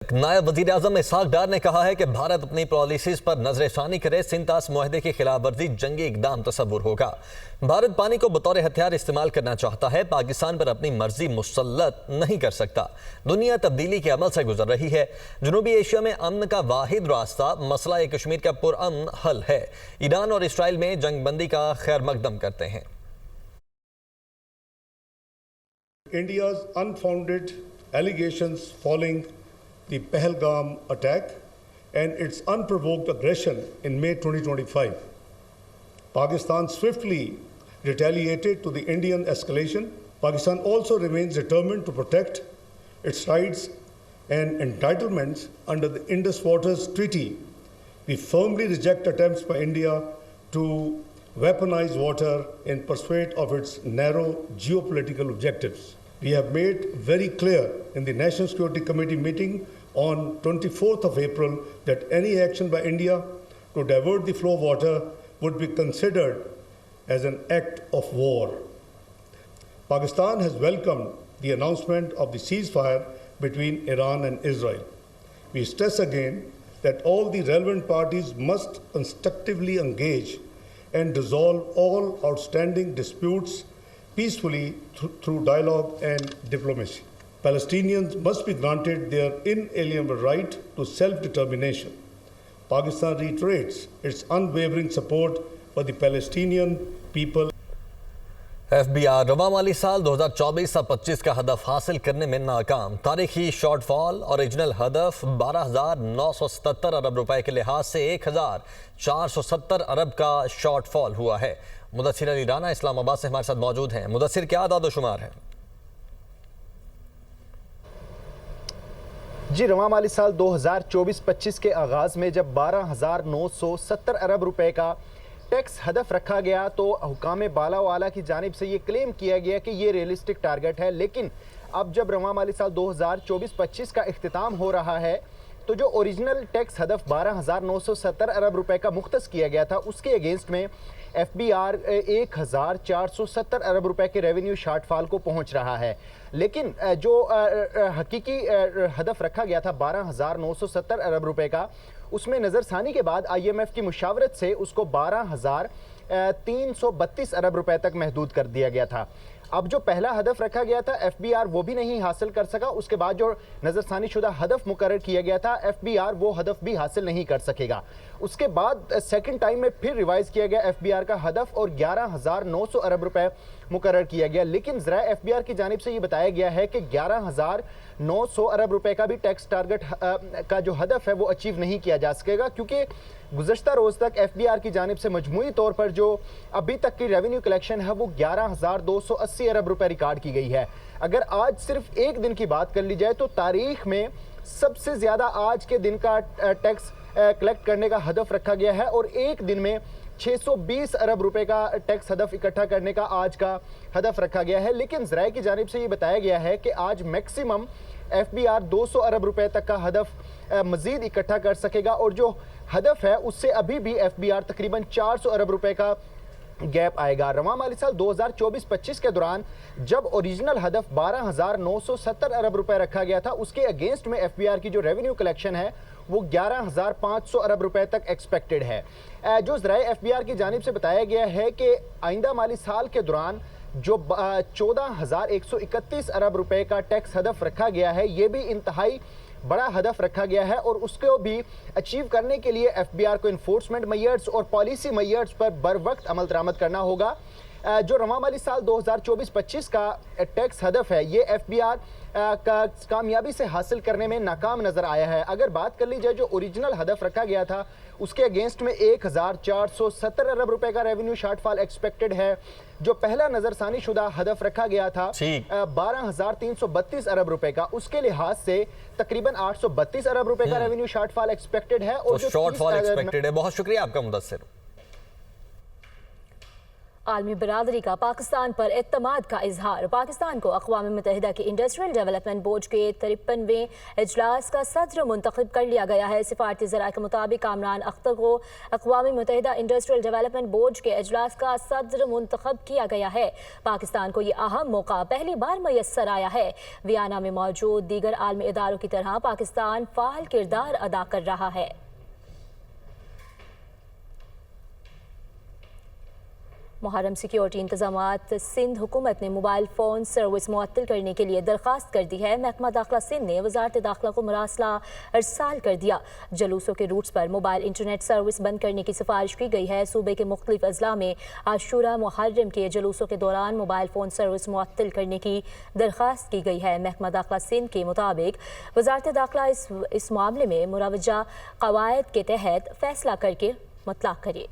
नायब वजीर आजम इसहाक डार ने कहा है कि भारत अपनी पॉलिसीज पर नजरसानी करे, सिंतास मुआहदे की खिलाफ वर्जी जंगी इकदाम तस्वुर होगा। भारत पानी को बतौर हथियार इस्तेमाल करना चाहता है, पाकिस्तान पर अपनी मर्जी मुसल्लत नहीं कर सकता। दुनिया तब्दीली के अमल से गुजर रही है। जनूबी एशिया में अमन का वाहिद रास्ता मसला कश्मीर का पुरअमन हल है। ईरान और इसराइल में जंगबंदी का खैर मकदम करते हैं। India's unfounded allegations following the Pahalgam attack and its unprovoked aggression in May 2025. Pakistan swiftly retaliated to the Indian escalation. Pakistan also remains determined to protect its rights and entitlements under the Indus Waters Treaty. We firmly reject attempts by India to weaponize water in pursuit of its narrow geopolitical objectives. We have made very clear in the National Security Committee meeting on 24th of April that any action by India to divert the flow of water would be considered as an act of war. Pakistan has welcomed the announcement of the ceasefire between Iran and Israel. We stress again that all the relevant parties must constructively engage and resolve all outstanding disputes peacefully through dialogue and diplomacy. Palestinians must be granted their inalienable right to self-determination. Pakistan reiterates its unwavering support for the Palestinian people. FBI रवा माली साल 2024-25 का हदफ हासिल करने में नाकाम। तारीखी shortfall original हदफ 12,977 अरब रुपए के लिहाज से 1,470 अरब का शॉर्टफॉल हुआ है। मुदस्सिर अली राना इस्लामाबाद से हमारे साथ मौजूद हैं। मुदस्सिर, क्या आदाद-ओ-शुमार है? जी, रवा माली साल 2024-25 के आगाज़ में जब 12,970 अरब रुपए का टैक्स हदफ रखा गया तो हुकाम बाला वाला की जानिब से ये क्लेम किया गया कि ये रियलिस्टिक टारगेट है। लेकिन अब जब रवा माली साल 2024-25 का इख्तिताम हो रहा है तो जो ओरिजिनल टैक्स हदफ 12,970 अरब रुपए का मुख्तस किया गया था उसके अगेंस्ट में FBI 1,470 अरब रुपए के रेवेन्यू शॉर्टफॉल को पहुंच रहा है। लेकिन जो हकीकी हदफ रखा गया था 12,970 अरब रुपए का, उसमें नज़रसानी के बाद IMF की मुशावरत से उसको 12,332 अरब रुपए तक महदूद कर दिया गया था। अब जो पहला हदफ रखा गया था FBR वो भी नहीं हासिल कर सका। उसके बाद जो नज़रसानी शुदा हदफ मुकर्रर किया गया था FBR वो हदफ भी हासिल नहीं कर सकेगा। उसके बाद सेकंड टाइम में फिर रिवाइज किया गया FBR का हदफ और 11,900 अरब रुपए मुकर्रर किया गया। लेकिन ज़रा FBR की जानिब से ये बताया गया है कि 11,900 अरब रुपए का भी टैक्स टारगेट का जो हदफ है वो अचीव नहीं किया जा सकेगा, क्योंकि गुज़श्ता रोज़ तक FBR की जानिब से मजमूई तौर पर जो अभी तक की रेवेन्यू कलेक्शन है वो 11,280 अरब रुपए रिकॉर्ड की गई है। अगर आज सिर्फ एक दिन की बात कर ली जाए तो तारीख में सबसे ज़्यादा आज के दिन का टैक्स कलेक्ट करने का हदफ रखा गया है और एक दिन में 620 अरब रुपए का टैक्स हदफ इकट्ठा करने का आज का हदफ रखा गया है। लेकिन ज़राए की जानिब से ये बताया गया है कि आज मैक्सिमम FBR 200 अरब रुपए तक का हदफ मज़ीद इकट्ठा कर सकेगा और जो हदफ है उससे अभी भी FBR तकरीबन 400 अरब रुपए का गैप आएगा। रवा माली साल 2024-25 के दौरान जब ओरिजिनल हदफ 12,970 अरब रुपए रखा गया था उसके अगेंस्ट में FBR की जो रेवेन्यू कलेक्शन है वो 11,500 अरब रुपए तक एक्सपेक्टेड है। जो ज़राए FBR की जानिब से बताया गया है कि आइंदा माली साल के दौरान जो 14,131 अरब रुपए का टैक्स हदफ रखा गया है ये भी इंतहाई बड़ा हदफ रखा गया है और उसको भी अचीव करने के लिए FBR को इन्फोर्समेंट मेजर्स और पॉलिसी मेजर्स पर बर वक्त अमल दरामद करना होगा। जो रवा माली साल 2024-25 का टैक्स हदफ है ये FBR का कामयाबी से हासिल करने में नाकाम नज़र आया है। अगर बात कर ली जाए जो ओरिजिनल हदफ रखा गया था उसके अगेंस्ट में 1,470 अरब रुपए का रेवेन्यू शॉर्टफॉल एक्सपेक्टेड है। जो पहला नजरसानी शुदा हदफ रखा गया था 12,332 अरब रुपए का, उसके लिहाज से तकरीबन 832 अरब रुपए का रेवेन्यू शॉर्टफॉल एक्सपेक्टेड है। और शॉर्टफॉल एक्सपेक्टेड है। बहुत शुक्रिया आपका मुदस्सिर। आलमी बिरादरी का पाकिस्तान पर एतमाद का इजहार। पाकिस्तान को अक़वाम मुत्तहिदा के इंडस्ट्रियल डेवलपमेंट बोर्ड के 53वें इजलास का सदर मुंतखब कर लिया गया है। सिफारती ज़राए के मुताबिक कामरान अख्तर को अक़वाम मुत्तहिदा इंडस्ट्रियल डेवलपमेंट बोर्ड के इजलास का सदर मुंतखब किया गया है। पाकिस्तान को ये अहम मौका पहली बार मैसर आया है। वियना में मौजूद दीगर आलमी इदारों की तरह पाकिस्तान फ़ाल किरदार अदा कर रहा है। मुहर्रम सिक्योरिटी इंतजामात सिंध हुकूमत ने मोबाइल फ़ोन सर्विस मुअत्तल करने के लिए दरख्वास्त कर दी है। महकमा दाखिला सिंध ने वजारत दाखिला को मरासला अरसाल कर दिया। जलूसों के रूट्स पर मोबाइल इंटरनेट सर्विस बंद करने की सिफारिश की गई है। सूबे के मुख्तलिफ अजला में आशूरा मुहर्रम के जलूसों के दौरान मोबाइल फ़ोन सर्विस मुअत्तल करने की दरख्वास्त की गई है। महकमा दाखिला सिंध के मुताबिक वजारत दाखिला इस मामले में मुरवजा कवायद के तहत फैसला करके मुतला करे।